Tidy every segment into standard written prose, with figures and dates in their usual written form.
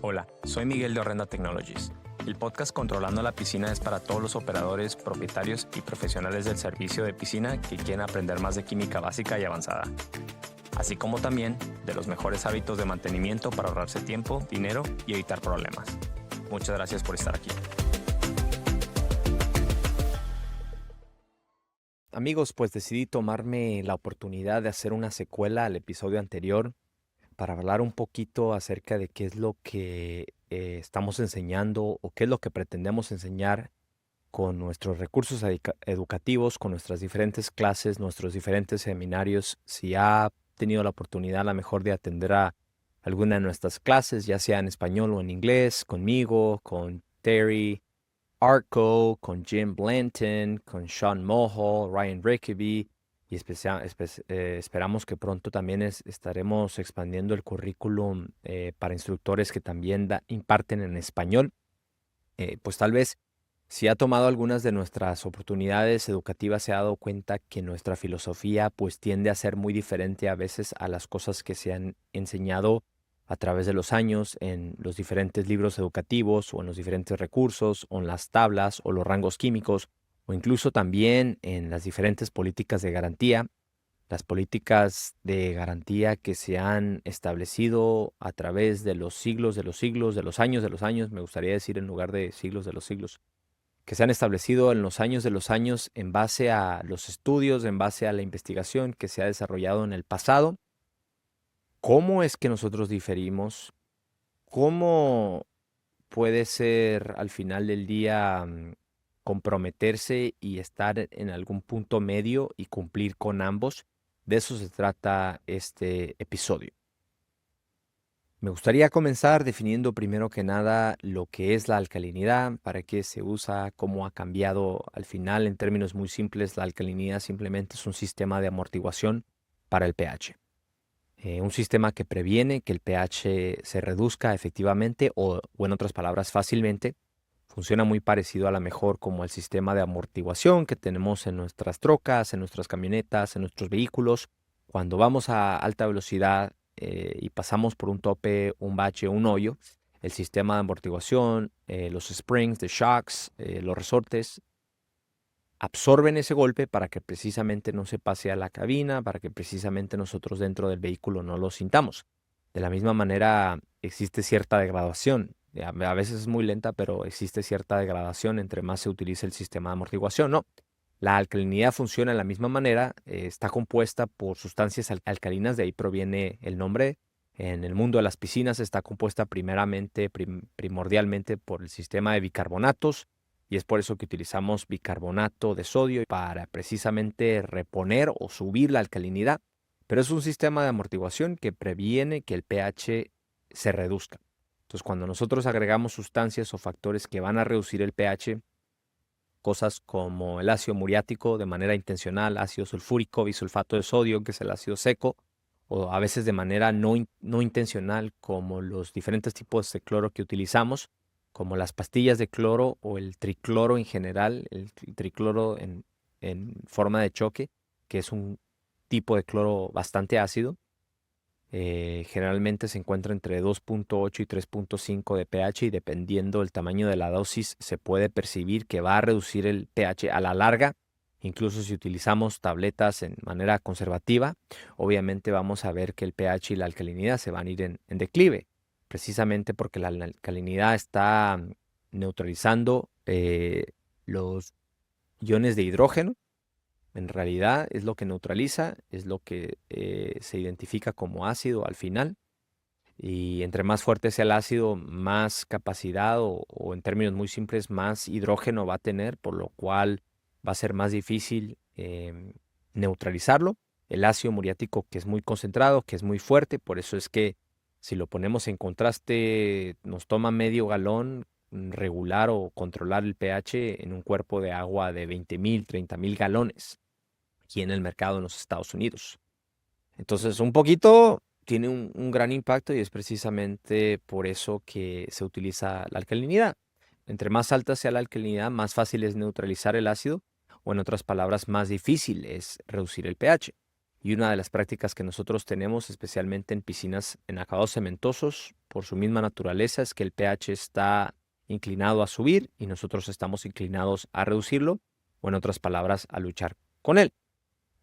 Hola, soy Miguel de Orrenda Technologies. El podcast Controlando la Piscina es para todos los operadores, propietarios y profesionales del servicio de piscina que quieren aprender más de química básica y avanzada, así como también de los mejores hábitos de mantenimiento para ahorrarse tiempo, dinero y evitar problemas. Muchas gracias por estar aquí. Amigos, pues decidí tomarme la oportunidad de hacer una secuela al episodio anterior para hablar un poquito acerca de qué es lo que estamos enseñando o qué es lo que pretendemos enseñar con nuestros recursos educativos, con nuestras diferentes clases, nuestros diferentes seminarios. Si ha tenido la oportunidad a lo mejor de atender a alguna de nuestras clases, ya sea en español o en inglés, conmigo, con Terry Arco, con Jim Blanton, con Sean Moho, Ryan Rickaby, y esperamos que pronto también estaremos expandiendo el currículum para instructores que también imparten en español. Pues tal vez si ha tomado algunas de nuestras oportunidades educativas, se ha dado cuenta que nuestra filosofía pues tiende a ser muy diferente a veces a las cosas que se han enseñado a través de los años en los diferentes libros educativos o en los diferentes recursos o en las tablas o los rangos químicos o incluso también en las diferentes políticas de garantía. Las políticas de garantía que se han establecido a través de los siglos, de los siglos, de los años, me gustaría decir en lugar de siglos, de los siglos, que se han establecido en los años de los años en base a los estudios, en base a la investigación que se ha desarrollado en el pasado. ¿Cómo es que nosotros diferimos? ¿Cómo puede ser al final del día comprometerse y estar en algún punto medio y cumplir con ambos? De eso se trata este episodio. Me gustaría comenzar definiendo primero que nada lo que es la alcalinidad, para qué se usa, cómo ha cambiado al final. En términos muy simples, la alcalinidad simplemente es un sistema de amortiguación para el pH. Un sistema que previene que el pH se reduzca efectivamente o en otras palabras fácilmente. Funciona muy parecido a lo mejor como el sistema de amortiguación que tenemos en nuestras trocas, en nuestras camionetas, en nuestros vehículos. Cuando vamos a alta velocidad y pasamos por un tope, un bache, un hoyo, el sistema de amortiguación, los springs, the shocks, los resortes, absorben ese golpe para que precisamente no se pase a la cabina, para que precisamente nosotros dentro del vehículo no lo sintamos. De la misma manera, existe cierta degradación. A veces es muy lenta, pero existe cierta degradación entre más se utiliza el sistema de amortiguación, ¿no? La alcalinidad funciona de la misma manera, está compuesta por sustancias alcalinas, de ahí proviene el nombre. En el mundo de las piscinas está compuesta primordialmente por el sistema de bicarbonatos, y es por eso que utilizamos bicarbonato de sodio para precisamente reponer o subir la alcalinidad. Pero es un sistema de amortiguación que previene que el pH se reduzca. Entonces, cuando nosotros agregamos sustancias o factores que van a reducir el pH, cosas como el ácido muriático de manera intencional, ácido sulfúrico, bisulfato de sodio, que es el ácido seco, o a veces de manera no intencional, como los diferentes tipos de cloro que utilizamos, como las pastillas de cloro o el tricloro en general, el tricloro en forma de choque, que es un tipo de cloro bastante ácido. Generalmente se encuentra entre 2.8 y 3.5 de pH y dependiendo del tamaño de la dosis se puede percibir que va a reducir el pH a la larga. Incluso si utilizamos tabletas en manera conservativa, obviamente vamos a ver que el pH y la alcalinidad se van a ir en declive, precisamente porque la alcalinidad está neutralizando los iones de hidrógeno. En realidad es lo que neutraliza, es lo que se identifica como ácido al final. Y entre más fuerte sea el ácido, más capacidad o en términos muy simples, más hidrógeno va a tener, por lo cual va a ser más difícil neutralizarlo. El ácido muriático, que es muy concentrado, que es muy fuerte, por eso es que si lo ponemos en contraste, nos toma medio galón regular o controlar el pH en un cuerpo de agua de 20,000, 30,000 galones aquí en el mercado en los Estados Unidos. Entonces, un poquito tiene un gran impacto y es precisamente por eso que se utiliza la alcalinidad. Entre más alta sea la alcalinidad, más fácil es neutralizar el ácido o en otras palabras, más difícil es reducir el pH. Y una de las prácticas que nosotros tenemos, especialmente en piscinas en acabados cementosos, por su misma naturaleza es que el pH está inclinado a subir y nosotros estamos inclinados a reducirlo, o en otras palabras, a luchar con él.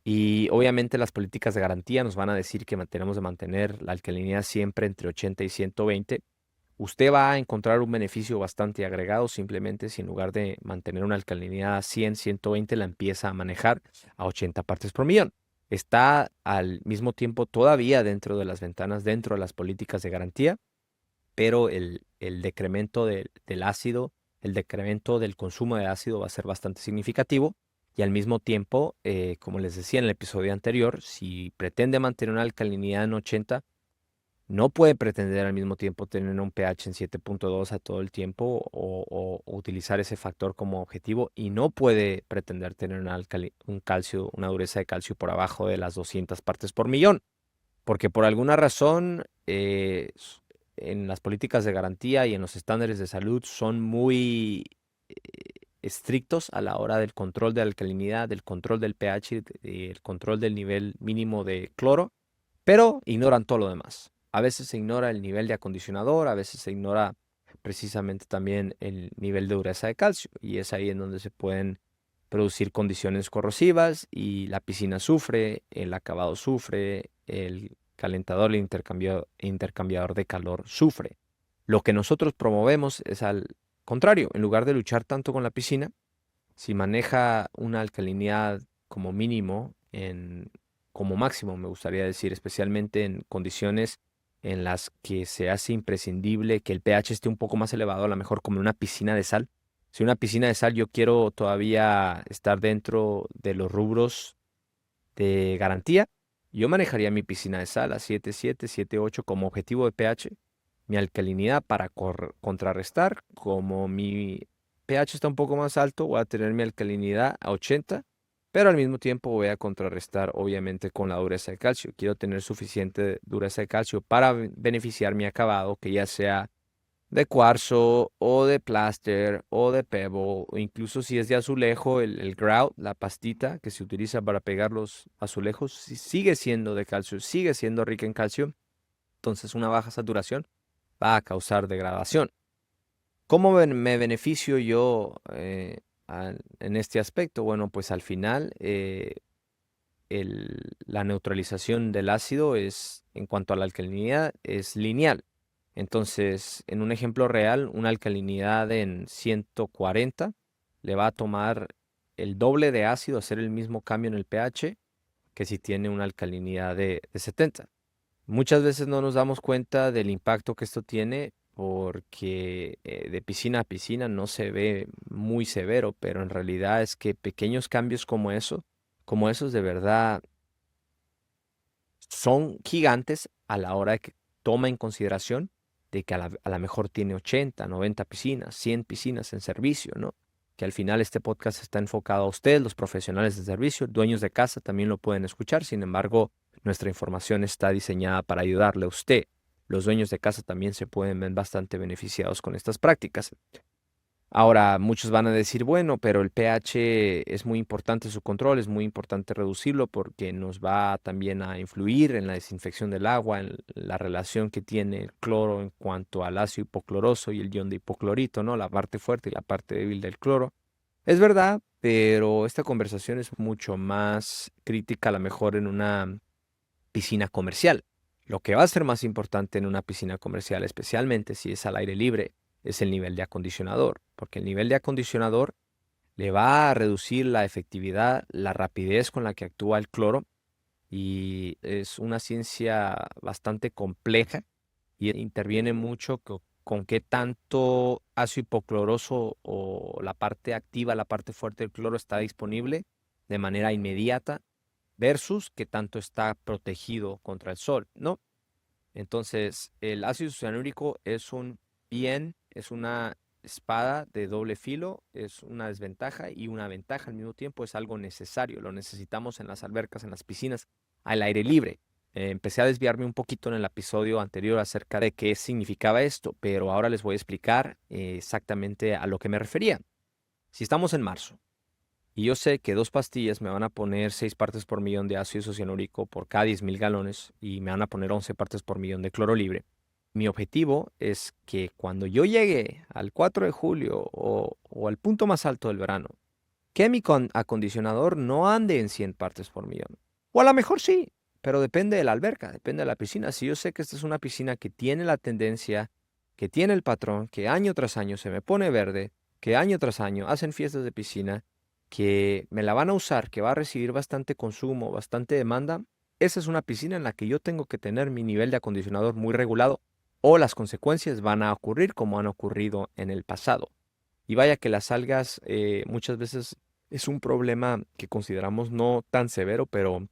Y obviamente las políticas de garantía nos van a decir que tenemos de mantener la alcalinidad siempre entre 80 y 120. Usted va a encontrar un beneficio bastante agregado simplemente si en lugar de mantener una alcalinidad a 100, 120 la empieza a manejar a 80 partes por millón. Está al mismo tiempo todavía dentro de las ventanas, dentro de las políticas de garantía, pero el decremento del ácido, el decremento del consumo de ácido va a ser bastante significativo. Y al mismo tiempo, como les decía en el episodio anterior, si pretende mantener una alcalinidad en 80, no puede pretender al mismo tiempo tener un pH en 7.2 a todo el tiempo o utilizar ese factor como objetivo, y no puede pretender tener un calcio, una dureza de calcio por abajo de las 200 partes por millón, porque por alguna razón en las políticas de garantía y en los estándares de salud son muy estrictos a la hora del control de alcalinidad, del control del pH y el control del nivel mínimo de cloro, pero ignoran todo lo demás. A veces se ignora el nivel de acondicionador, a veces se ignora precisamente también el nivel de dureza de calcio, y es ahí en donde se pueden producir condiciones corrosivas y la piscina sufre, el acabado sufre, el calentador, el intercambiador de calor sufre. Lo que nosotros promovemos es al contrario, en lugar de luchar tanto con la piscina, si maneja una alcalinidad como mínimo, como máximo, me gustaría decir, especialmente en condiciones en las que se hace imprescindible que el pH esté un poco más elevado, a lo mejor como en una piscina de sal. Si una piscina de sal yo quiero todavía estar dentro de los rubros de garantía, yo manejaría mi piscina de sal a 7.7, 7.8 como objetivo de pH, mi alcalinidad para contrarrestar. Como mi pH está un poco más alto, voy a tener mi alcalinidad a 80, pero al mismo tiempo voy a contrarrestar obviamente con la dureza de calcio. Quiero tener suficiente dureza de calcio para beneficiar mi acabado, que ya sea de cuarzo o de plaster o de pebble, o incluso si es de azulejo, el grout, la pastita que se utiliza para pegar los azulejos, sigue siendo de calcio, sigue siendo rica en calcio. Entonces una baja saturación va a causar degradación. ¿Cómo me beneficio yo en este aspecto? Bueno, pues al final la neutralización del ácido en cuanto a la alcalinidad, es lineal. Entonces, en un ejemplo real, una alcalinidad en 140 le va a tomar el doble de ácido hacer el mismo cambio en el pH que si tiene una alcalinidad de 70. Muchas veces no nos damos cuenta del impacto que esto tiene porque de piscina a piscina no se ve muy severo, pero en realidad es que pequeños cambios como esos de verdad son gigantes a la hora de que toma en consideración de que a la mejor tiene 80, 90 piscinas, 100 piscinas en servicio, ¿no? Que al final este podcast está enfocado a ustedes, los profesionales de servicio, dueños de casa también lo pueden escuchar. Sin embargo, nuestra información está diseñada para ayudarle a usted. Los dueños de casa también se pueden ver bastante beneficiados con estas prácticas. Ahora, muchos van a decir, bueno, pero el pH es muy importante su control, es muy importante reducirlo porque nos va también a influir en la desinfección del agua, en la relación que tiene el cloro en cuanto al ácido hipocloroso y el ion de hipoclorito, ¿no? La parte fuerte y la parte débil del cloro. Es verdad, pero esta conversación es mucho más crítica a lo mejor en una piscina comercial. Lo que va a ser más importante en una piscina comercial, especialmente si es al aire libre, es el nivel de acondicionador, porque el nivel de acondicionador le va a reducir la efectividad, la rapidez con la que actúa el cloro, y es una ciencia bastante compleja y interviene mucho con qué tanto ácido hipocloroso o la parte activa, la parte fuerte del cloro está disponible de manera inmediata versus qué tanto está protegido contra el sol, ¿no? Entonces, el ácido cianúrico es es una espada de doble filo, es una desventaja y una ventaja al mismo tiempo, es algo necesario, lo necesitamos en las albercas, en las piscinas, al aire libre. Empecé a desviarme un poquito en el episodio anterior acerca de qué significaba esto, pero ahora les voy a explicar exactamente a lo que me refería. Si estamos en marzo y yo sé que 2 pastillas me van a poner 6 partes por millón de ácido cianúrico por cada 10.000 galones y me van a poner 11 partes por millón de cloro libre, mi objetivo es que cuando yo llegue al 4 de julio o al punto más alto del verano, que mi acondicionador no ande en 100 partes por millón. O a lo mejor sí, pero depende de la alberca, depende de la piscina. Si yo sé que esta es una piscina que tiene la tendencia, que tiene el patrón, que año tras año se me pone verde, que año tras año hacen fiestas de piscina, que me la van a usar, que va a recibir bastante consumo, bastante demanda, esa es una piscina en la que yo tengo que tener mi nivel de acondicionador muy regulado o las consecuencias van a ocurrir como han ocurrido en el pasado. Y vaya que las algas muchas veces es un problema que consideramos no tan severo, pero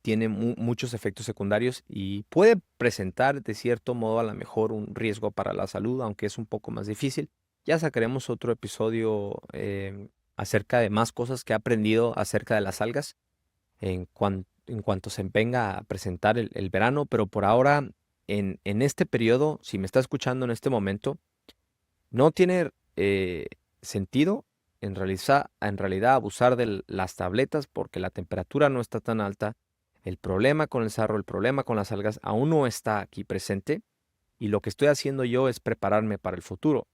tiene muchos efectos secundarios y puede presentar de cierto modo a lo mejor un riesgo para la salud, aunque es un poco más difícil. Ya sacaremos otro episodio acerca de más cosas que he aprendido acerca de las algas en cuanto se venga a presentar el verano, pero por ahora, en este periodo, si me está escuchando en este momento, no tiene sentido en realidad abusar de las tabletas porque la temperatura no está tan alta. El problema con el sarro, el problema con las algas aún no está aquí presente y lo que estoy haciendo yo es prepararme para el futuro.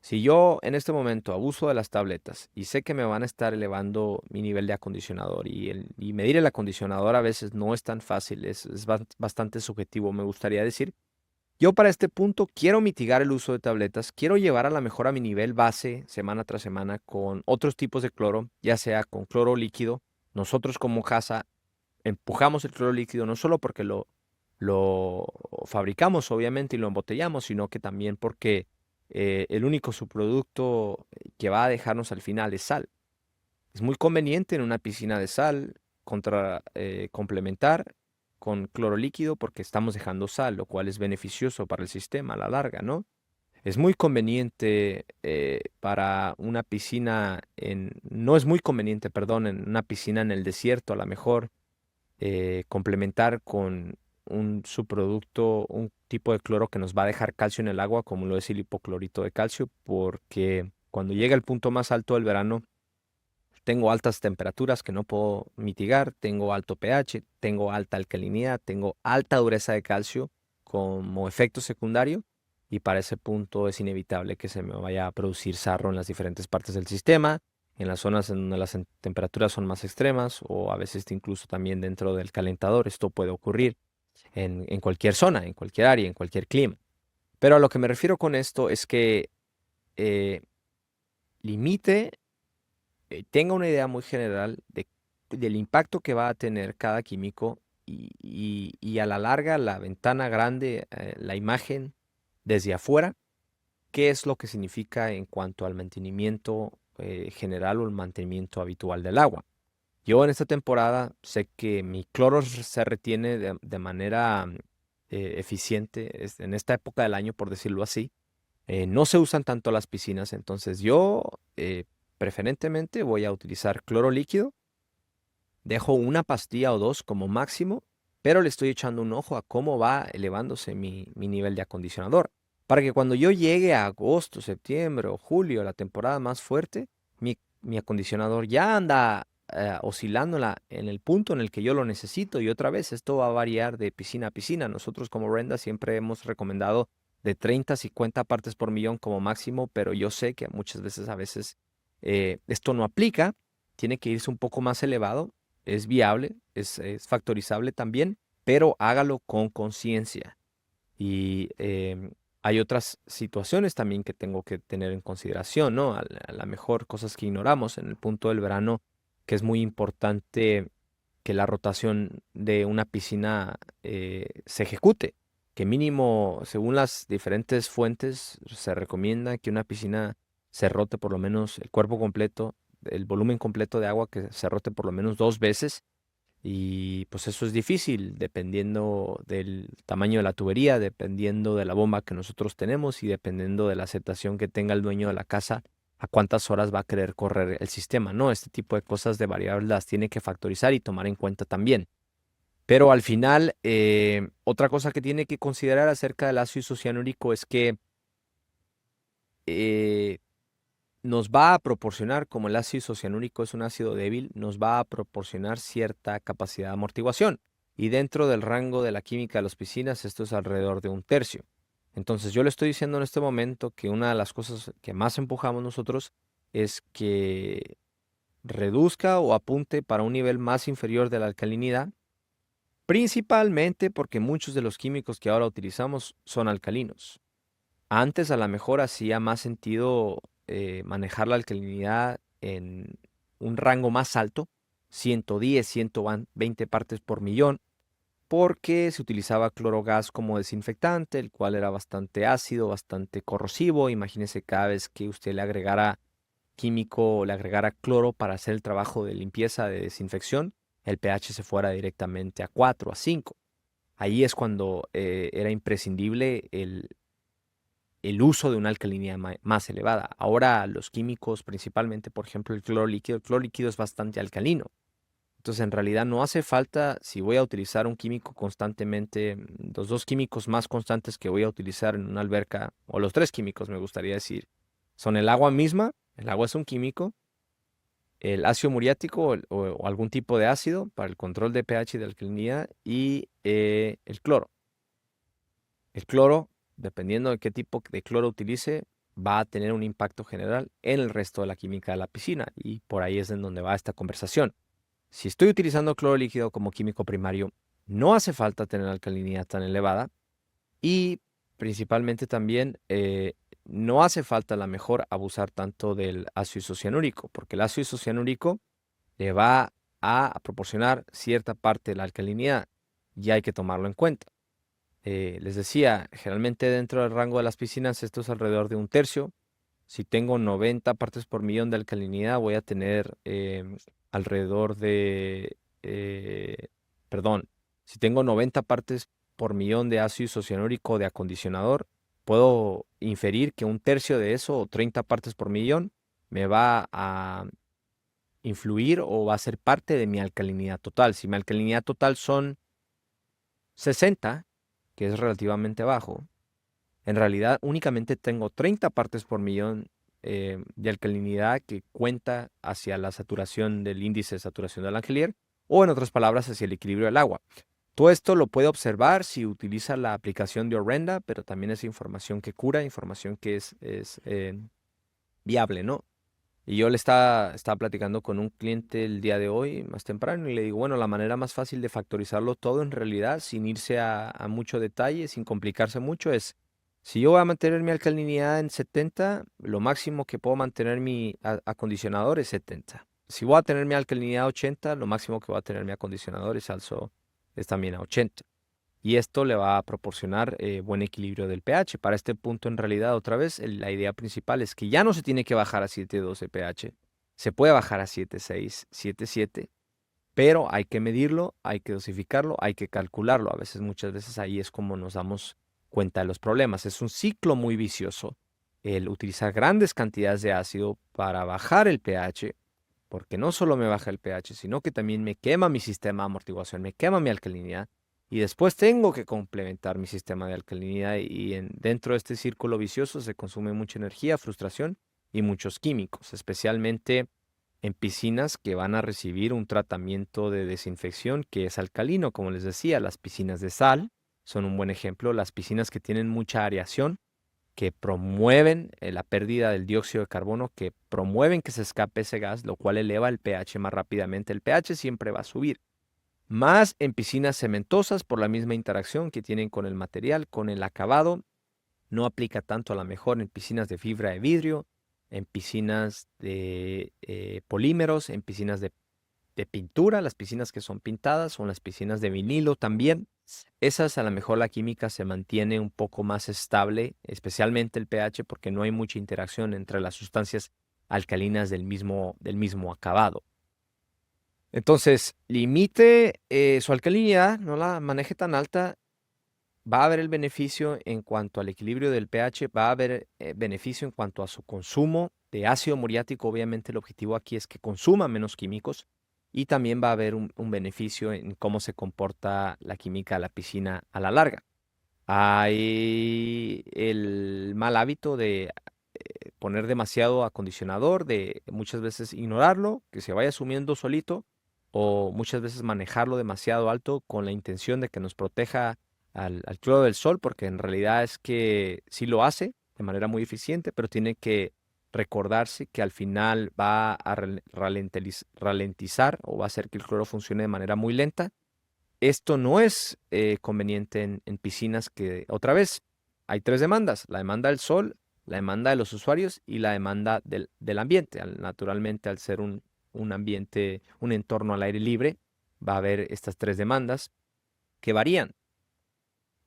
Si yo en este momento abuso de las tabletas y sé que me van a estar elevando mi nivel de acondicionador y medir el acondicionador a veces no es tan fácil, es bastante subjetivo, me gustaría decir. Yo para este punto quiero mitigar el uso de tabletas, quiero llevar a la mejor a mi nivel base semana tras semana con otros tipos de cloro, ya sea con cloro líquido. Nosotros como casa empujamos el cloro líquido no solo porque lo fabricamos obviamente y lo embotellamos, sino que también porque el único subproducto que va a dejarnos al final es sal. Es muy conveniente en una piscina de sal complementar con cloro líquido porque estamos dejando sal, lo cual es beneficioso para el sistema a la larga, ¿no? Es muy conveniente para una piscina no es muy conveniente, perdón, en una piscina en el desierto, a lo mejor complementar con un subproducto, un tipo de cloro que nos va a dejar calcio en el agua, como lo es el hipoclorito de calcio, porque cuando llega el punto más alto del verano, tengo altas temperaturas que no puedo mitigar, tengo alto pH, tengo alta alcalinidad, tengo alta dureza de calcio como efecto secundario y para ese punto es inevitable que se me vaya a producir sarro en las diferentes partes del sistema, en las zonas en donde las temperaturas son más extremas o a veces incluso también dentro del calentador. Esto puede ocurrir en cualquier zona, en cualquier área, en cualquier clima. Pero a lo que me refiero con esto es que eh, limite tenga una idea muy general del impacto que va a tener cada químico y a la larga la ventana grande, la imagen desde afuera, qué es lo que significa en cuanto al mantenimiento general o el mantenimiento habitual del agua. Yo en esta temporada sé que mi cloro se retiene de manera eficiente en esta época del año, por decirlo así. No se usan tanto las piscinas, entonces yo preferentemente voy a utilizar cloro líquido. Dejo una pastilla o dos como máximo, pero le estoy echando un ojo a cómo va elevándose mi nivel de acondicionador. Para que cuando yo llegue a agosto, septiembre o julio, la temporada más fuerte, mi acondicionador ya anda oscilando en el punto en el que yo lo necesito. Y otra vez, esto va a variar de piscina a piscina. Nosotros como Renda siempre hemos recomendado de 30 a 50 partes por millón como máximo, pero yo sé que muchas veces, a veces, esto no aplica. Tiene que irse un poco más elevado, es viable, es factorizable también, pero hágalo con conciencia. Y hay otras situaciones también que tengo que tener en consideración, ¿no? A la mejor cosas que ignoramos en el punto del verano, que es muy importante que la rotación de una piscina se ejecute, que mínimo, según las diferentes fuentes, se recomienda que una piscina se rote por lo menos el cuerpo completo, el volumen completo de agua que se rote por lo menos 2 veces y pues eso es difícil dependiendo del tamaño de la tubería, dependiendo de la bomba que nosotros tenemos y dependiendo de la aceptación que tenga el dueño de la casa, a cuántas horas va a querer correr el sistema, ¿no? Este tipo de cosas de variables las tiene que factorizar y tomar en cuenta también. Pero al final, otra cosa que tiene que considerar acerca del ácido isocianúrico es que eh, nos va a proporcionar, como el ácido isocianúrico es un ácido débil, nos va a proporcionar cierta capacidad de amortiguación. Y dentro del rango de la química de las piscinas, esto es alrededor de 1/3. Entonces yo le estoy diciendo en este momento que una de las cosas que más empujamos nosotros es que reduzca o apunte para un nivel más inferior de la alcalinidad, principalmente porque muchos de los químicos que ahora utilizamos son alcalinos. Antes a lo mejor hacía más sentido manejar la alcalinidad en un rango más alto, 110, 120 partes por millón, porque se utilizaba clorogas como desinfectante, el cual era bastante ácido, bastante corrosivo. Imagínese cada vez que usted le agregara químico o le agregara cloro para hacer el trabajo de limpieza, de desinfección, el pH se fuera directamente a 4, a 5. Ahí es cuando era imprescindible el uso de una alcalinidad más elevada. Ahora los químicos, principalmente, por ejemplo, el cloro líquido es bastante alcalino. Entonces, en realidad no hace falta, si voy a utilizar un químico constantemente, los dos químicos más constantes que voy a utilizar en una alberca, o los tres químicos, me gustaría decir, son el agua misma, el agua es un químico, el ácido muriático o algún tipo de ácido para el control de pH y de alcalinidad, y el cloro. El cloro, dependiendo de qué tipo de cloro utilice, va a tener un impacto general en el resto de la química de la piscina, y por ahí es en donde va esta conversación. Si estoy utilizando cloro líquido como químico primario, no hace falta tener alcalinidad tan elevada y principalmente también no hace falta a lo mejor abusar tanto del ácido isocianúrico, porque el ácido isocianúrico le va a proporcionar cierta parte de la alcalinidad y hay que tomarlo en cuenta. Les decía, generalmente dentro del rango de las piscinas esto es alrededor de un tercio. Si tengo 90 partes por millón de alcalinidad, voy a tener alrededor de, perdón, si tengo 90 partes por millón de ácido isocianúrico de acondicionador, puedo inferir que un tercio de eso, o 30 partes por millón, me va a influir o va a ser parte de mi alcalinidad total. Si mi alcalinidad total son 60, que es relativamente bajo, en realidad únicamente tengo 30 partes por millón de alcalinidad que cuenta hacia la saturación del índice de saturación del Langelier, o en otras palabras hacia el equilibrio del agua. Todo esto lo puede observar si utiliza la aplicación de Orrenda, pero también es información que cura, información que es viable, ¿no? Y yo estaba platicando con un cliente el día de hoy, más temprano, y le digo, bueno, la manera más fácil de factorizarlo todo en realidad, sin irse a mucho detalle, sin complicarse mucho, es, si yo voy a mantener mi alcalinidad en 70, lo máximo que puedo mantener mi acondicionador es 70. Si voy a tener mi alcalinidad a 80, lo máximo que voy a tener mi acondicionador es también a 80. Y esto le va a proporcionar buen equilibrio del pH. Para este punto, en realidad, otra vez, la idea principal es que ya no se tiene que bajar a 7.12 pH. Se puede bajar a 7.6, 7.7, pero hay que medirlo, hay que dosificarlo, hay que calcularlo. Muchas veces ahí es como nos damos cuenta de los problemas. Es un ciclo muy vicioso el utilizar grandes cantidades de ácido para bajar el pH, porque no solo me baja el pH, sino que también me quema mi sistema de amortiguación, me quema mi alcalinidad. Y después tengo que complementar mi sistema de alcalinidad y dentro de este círculo vicioso se consume mucha energía, frustración y muchos químicos, especialmente en piscinas que van a recibir un tratamiento de desinfección que es alcalino. Como les decía, las piscinas de sal son un buen ejemplo, las piscinas que tienen mucha aireación, que promueven la pérdida del dióxido de carbono, que promueven que se escape ese gas, lo cual eleva el pH más rápidamente. El pH siempre va a subir. Más en piscinas cementosas por la misma interacción que tienen con el material, con el acabado. No aplica tanto a lo mejor en piscinas de fibra de vidrio, en piscinas de polímeros, en piscinas de pintura, las piscinas que son pintadas, o las piscinas de vinilo también. Esas a lo mejor la química se mantiene un poco más estable, especialmente el pH, porque no hay mucha interacción entre las sustancias alcalinas del mismo acabado. Entonces, limite su alcalinidad, no la maneje tan alta. Va a haber el beneficio en cuanto al equilibrio del pH, va a haber beneficio en cuanto a su consumo de ácido muriático. Obviamente el objetivo aquí es que consuma menos químicos, y también va a haber un beneficio en cómo se comporta la química de la piscina a la larga. Hay el mal hábito de poner demasiado acondicionador, de muchas veces ignorarlo, que se vaya sumiendo solito, o muchas veces manejarlo demasiado alto con la intención de que nos proteja al cloro del sol, porque en realidad es que sí lo hace de manera muy eficiente, pero tiene que recordarse que al final va a ralentizar o va a hacer que el cloro funcione de manera muy lenta. Esto no es conveniente en piscinas que, otra vez, hay tres demandas: la demanda del sol, la demanda de los usuarios y la demanda del ambiente. Naturalmente, al ser un ambiente, un entorno al aire libre, va a haber estas tres demandas que varían.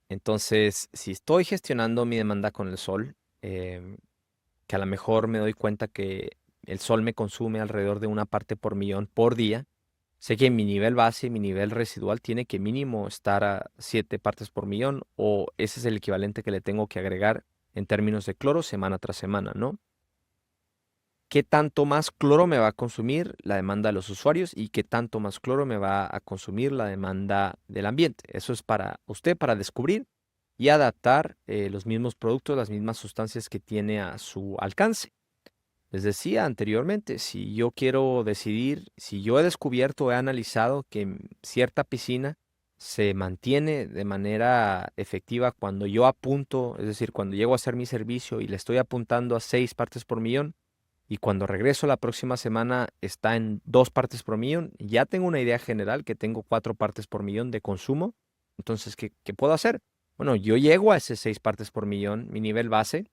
Entonces, si estoy gestionando mi demanda con el sol, que a lo mejor me doy cuenta que el sol me consume alrededor de una parte por millón por día, sé que mi nivel base, mi nivel residual tiene que mínimo estar a 7 partes por millón, o ese es el equivalente que le tengo que agregar en términos de cloro semana tras semana, ¿no? ¿Qué tanto más cloro me va a consumir la demanda de los usuarios y qué tanto más cloro me va a consumir la demanda del ambiente? Eso es para usted, para descubrir y adaptar los mismos productos, las mismas sustancias que tiene a su alcance. Les decía anteriormente, si yo quiero decidir, si yo he descubierto, he analizado que cierta piscina se mantiene de manera efectiva cuando yo apunto, es decir, cuando llego a hacer mi servicio y le estoy apuntando a 6 partes por millón, y cuando regreso la próxima semana está en 2 partes por millón, ya tengo una idea general que tengo 4 partes por millón de consumo. Entonces, ¿qué puedo hacer? Bueno, yo llego a ese 6 partes por millón, mi nivel base,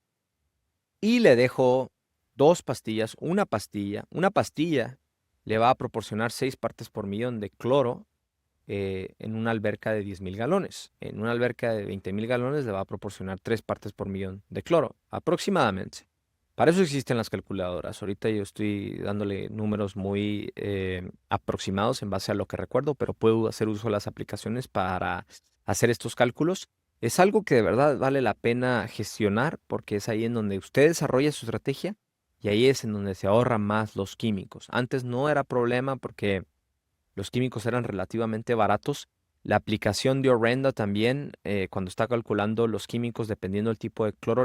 y le dejo 2 pastillas, una pastilla. Una pastilla le va a proporcionar 6 partes por millón de cloro en una alberca de 10,000 galones. En una alberca de 20,000 galones le va a proporcionar 3 partes por millón de cloro, aproximadamente. Para eso existen las calculadoras. Ahorita yo estoy dándole números muy aproximados en base a lo que recuerdo, pero puedo hacer uso de las aplicaciones para hacer estos cálculos. Es algo que de verdad vale la pena gestionar, porque es ahí en donde usted desarrolla su estrategia y ahí es en donde se ahorran más los químicos. Antes no era problema porque los químicos eran relativamente baratos. La aplicación de Orenda también, cuando está calculando los químicos, dependiendo del tipo de cloro,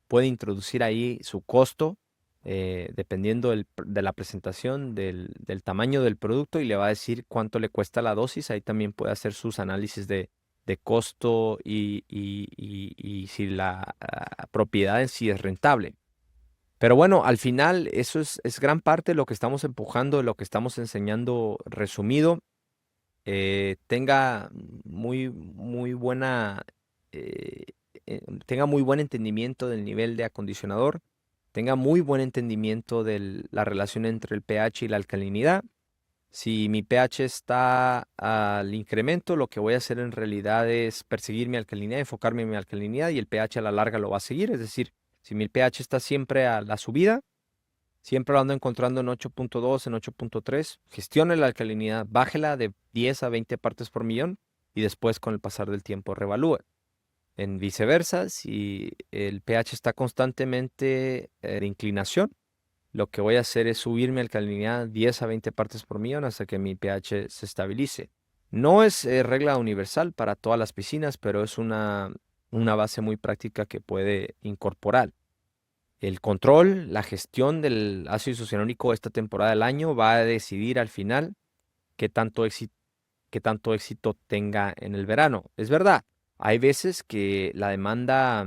puede introducir ahí su costo, dependiendo de la presentación, del tamaño del producto, y le va a decir cuánto le cuesta la dosis. Ahí también puede hacer sus análisis de costo y si la propiedad en sí es rentable. Pero bueno, al final eso es gran parte de lo que estamos empujando, de lo que estamos enseñando resumido. Tenga muy buena, eh, tenga muy buen entendimiento del nivel de acondicionador, tenga muy buen entendimiento de la relación entre el pH y la alcalinidad. Si mi pH está al incremento, lo que voy a hacer en realidad es perseguir mi alcalinidad, enfocarme en mi alcalinidad, y el pH a la larga lo va a seguir. Es decir, si mi pH está siempre a la subida, siempre lo ando encontrando en 8.2, en 8.3. Gestione la alcalinidad, bájela de 10 a 20 partes por millón y después con el pasar del tiempo revalúe. En viceversa, si el pH está constantemente de inclinación, lo que voy a hacer es subir mi alcalinidad 10 a 20 partes por millón hasta que mi pH se estabilice. No es regla universal para todas las piscinas, pero es una base muy práctica que puede incorporar. El control, la gestión del ácido isocianúrico esta temporada del año va a decidir al final qué qué tanto éxito tenga en el verano. Es verdad, hay veces que la demanda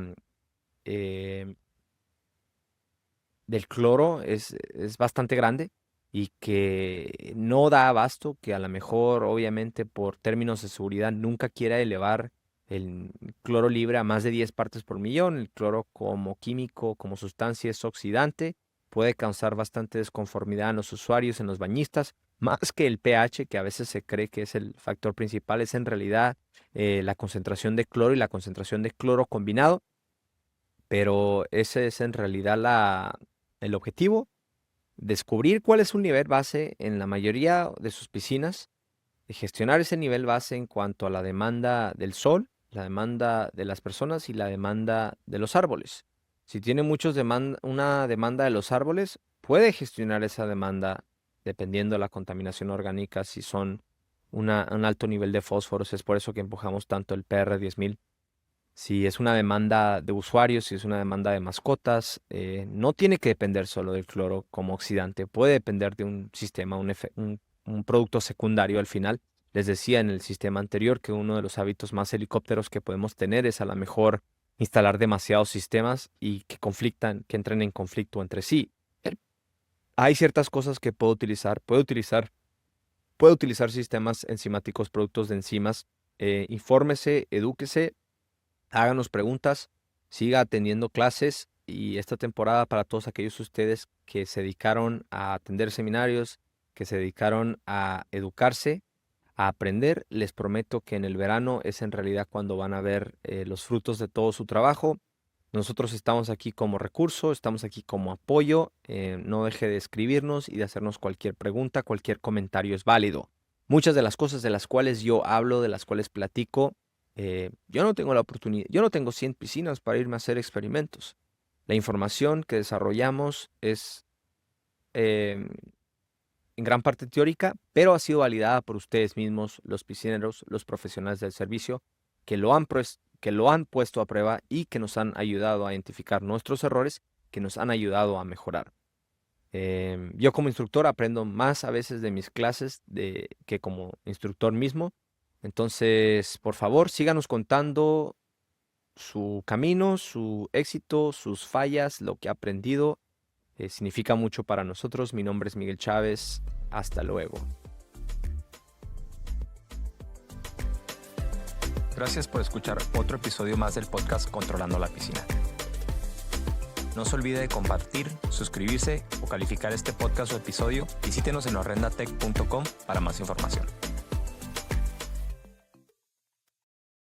eh, del cloro es bastante grande y que no da abasto, que a lo mejor, obviamente, por términos de seguridad, nunca quiera elevar el cloro libre a más de 10 partes por millón. El cloro como químico, como sustancia, es oxidante, puede causar bastante desconformidad en los usuarios, en los bañistas, más que el pH, que a veces se cree que es el factor principal. Es en realidad la concentración de cloro y la concentración de cloro combinado, pero ese es en realidad el objetivo: descubrir cuál es un nivel base en la mayoría de sus piscinas y gestionar ese nivel base en cuanto a la demanda del sol, la demanda de las personas y la demanda de los árboles. Si tiene una demanda de los árboles, puede gestionar esa demanda dependiendo de la contaminación orgánica. Si son un alto nivel de fósforos, es por eso que empujamos tanto el PR 10,000. Si es una demanda de usuarios, si es una demanda de mascotas, no tiene que depender solo del cloro como oxidante, puede depender de un sistema, un producto secundario al final. Les decía en el sistema anterior que uno de los hábitos más helicópteros que podemos tener es a lo mejor instalar demasiados sistemas y que conflictan, que entren en conflicto entre sí. El- Hay ciertas cosas que puedo utilizar. Puedo utilizar sistemas enzimáticos, productos de enzimas. Infórmese, edúquese, háganos preguntas, siga atendiendo clases y esta temporada para todos aquellos de ustedes que se dedicaron a atender seminarios, que se dedicaron a educarse, a aprender, les prometo que en el verano es en realidad cuando van a ver los frutos de todo su trabajo. Nosotros estamos aquí como recurso, estamos aquí como apoyo. No deje de escribirnos y de hacernos cualquier pregunta, cualquier comentario es válido. Muchas de las cosas de las cuales yo hablo, de las cuales platico, yo no tengo la oportunidad, yo no tengo 100 piscinas para irme a hacer experimentos. La información que desarrollamos es em, en gran parte teórica, pero ha sido validada por ustedes mismos, los piscineros, los profesionales del servicio, que lo han puesto a prueba y que nos han ayudado a identificar nuestros errores, que nos han ayudado a mejorar. Yo como instructor aprendo más a veces de mis clases que como instructor mismo. Entonces, por favor, síganos contando su camino, su éxito, sus fallas, lo que ha aprendido. Significa mucho para nosotros. Mi nombre es Miguel Chávez. Hasta luego. Gracias por escuchar otro episodio más del podcast Controlando la Piscina. No se olvide de compartir, suscribirse o calificar este podcast o episodio. Visítenos en horrendatech.com para más información.